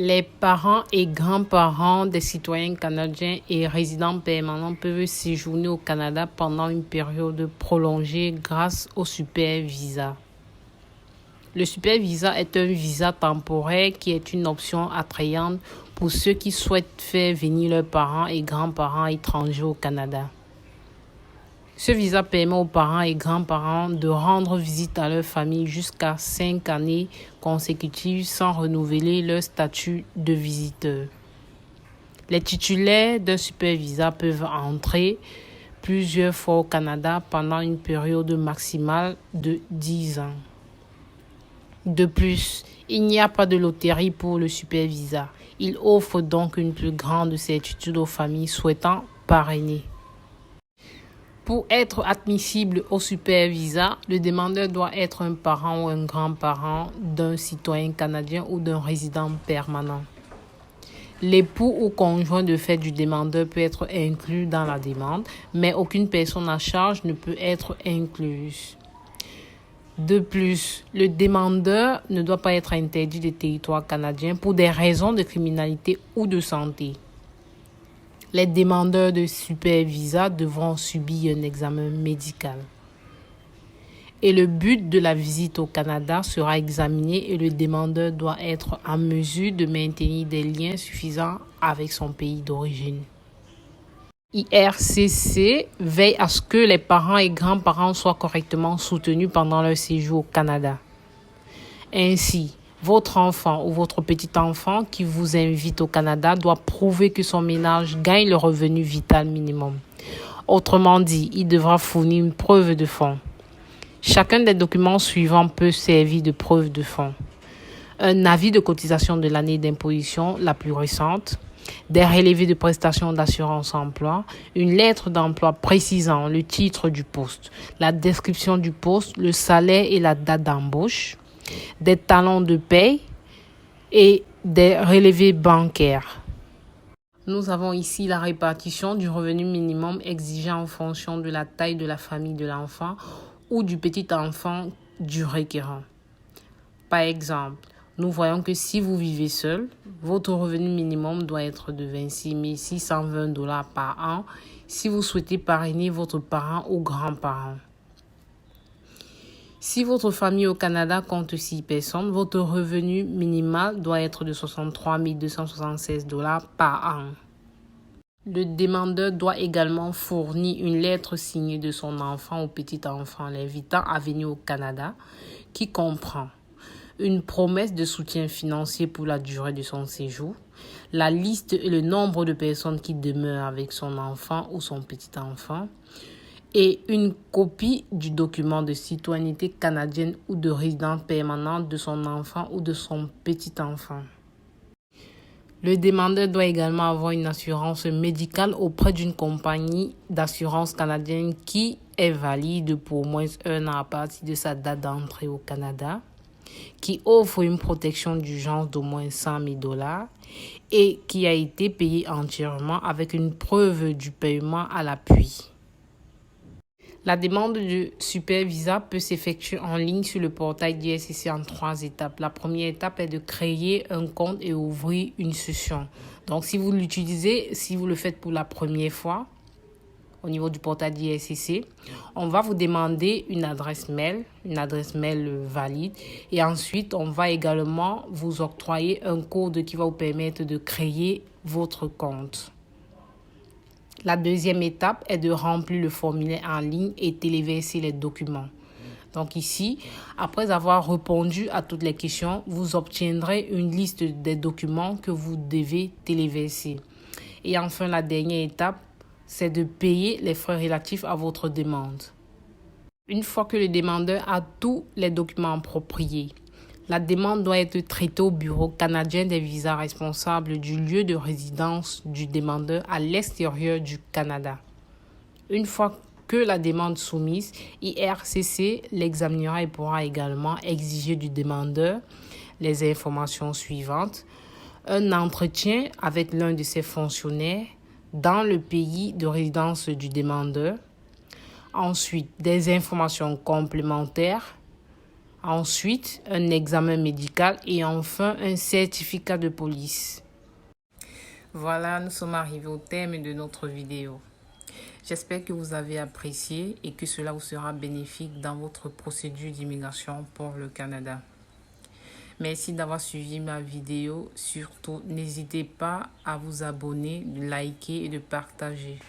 Les parents et grands-parents des citoyens canadiens et résidents permanents peuvent séjourner au Canada pendant une période prolongée grâce au Super Visa. Le Super Visa est un visa temporaire qui est une option attrayante pour ceux qui souhaitent faire venir leurs parents et grands-parents étrangers au Canada. Ce visa permet aux parents et grands-parents de rendre visite à leur famille jusqu'à 5 années consécutives sans renouveler leur statut de visiteur. Les titulaires d'un super visa peuvent entrer plusieurs fois au Canada pendant une période maximale de 10 ans. De plus, il n'y a pas de loterie pour le super visa. Il offre donc une plus grande certitude aux familles souhaitant parrainer. Pour être admissible au super visa, le demandeur doit être un parent ou un grand-parent d'un citoyen canadien ou d'un résident permanent. L'époux ou conjoint de fait du demandeur peut être inclus dans la demande, mais aucune personne à charge ne peut être incluse. De plus, le demandeur ne doit pas être interdit du territoire canadien pour des raisons de criminalité ou de santé. Les demandeurs de super visa devront subir un examen médical. Et le but de la visite au Canada sera examiné et le demandeur doit être en mesure de maintenir des liens suffisants avec son pays d'origine. IRCC veille à ce que les parents et grands-parents soient correctement soutenus pendant leur séjour au Canada. Ainsi, votre enfant ou votre petit-enfant qui vous invite au Canada doit prouver que son ménage gagne le revenu vital minimum. Autrement dit, il devra fournir une preuve de fonds. Chacun des documents suivants peut servir de preuve de fonds. Un avis de cotisation de l'année d'imposition la plus récente, des relevés de prestations d'assurance emploi, une lettre d'emploi précisant le titre du poste, la description du poste, le salaire et la date d'embauche, des talons de paie et des relevés bancaires. Nous avons ici la répartition du revenu minimum exigé en fonction de la taille de la famille de l'enfant ou du petit enfant du requérant. Par exemple, nous voyons que si vous vivez seul, votre revenu minimum doit être de 26 620 $ par an si vous souhaitez parrainer votre parent ou grand-parent. Si votre famille au Canada compte 6 personnes, votre revenu minimal doit être de 63 276 $ par an. Le demandeur doit également fournir une lettre signée de son enfant ou petit-enfant l'invitant à venir au Canada qui comprend une promesse de soutien financier pour la durée de son séjour, la liste et le nombre de personnes qui demeurent avec son enfant ou son petit-enfant, et une copie du document de citoyenneté canadienne ou de résidence permanente de son enfant ou de son petit-enfant. Le demandeur doit également avoir une assurance médicale auprès d'une compagnie d'assurance canadienne qui est valide pour au moins 1 an à partir de sa date d'entrée au Canada, qui offre une protection d'urgence d'au moins 100 000 $ et qui a été payée entièrement avec une preuve du paiement à l'appui. La demande de super visa peut s'effectuer en ligne sur le portail d'IRCC en 3 étapes. La première étape est de créer un compte et ouvrir une session. Donc, si vous l'utilisez, si vous le faites pour la première fois au niveau du portail d'IRCC, on va vous demander une adresse mail valide. Et ensuite, on va également vous octroyer un code qui va vous permettre de créer votre compte. La deuxième étape est de remplir le formulaire en ligne et téléverser les documents. Donc ici, après avoir répondu à toutes les questions, vous obtiendrez une liste des documents que vous devez téléverser. Et enfin, la dernière étape, c'est de payer les frais relatifs à votre demande. Une fois que le demandeur a tous les documents appropriés, la demande doit être traitée au Bureau canadien des visas responsable du lieu de résidence du demandeur à l'extérieur du Canada. Une fois que la demande soumise, IRCC l'examinera et pourra également exiger du demandeur les informations suivantes. Un entretien avec l'un de ses fonctionnaires dans le pays de résidence du demandeur. Ensuite, des informations complémentaires Ensuite, un examen médical et enfin un certificat de police. Voilà, nous sommes arrivés au terme de notre vidéo. J'espère que vous avez apprécié et que cela vous sera bénéfique dans votre procédure d'immigration pour le Canada. Merci d'avoir suivi ma vidéo. Surtout, n'hésitez pas à vous abonner, de liker et de partager.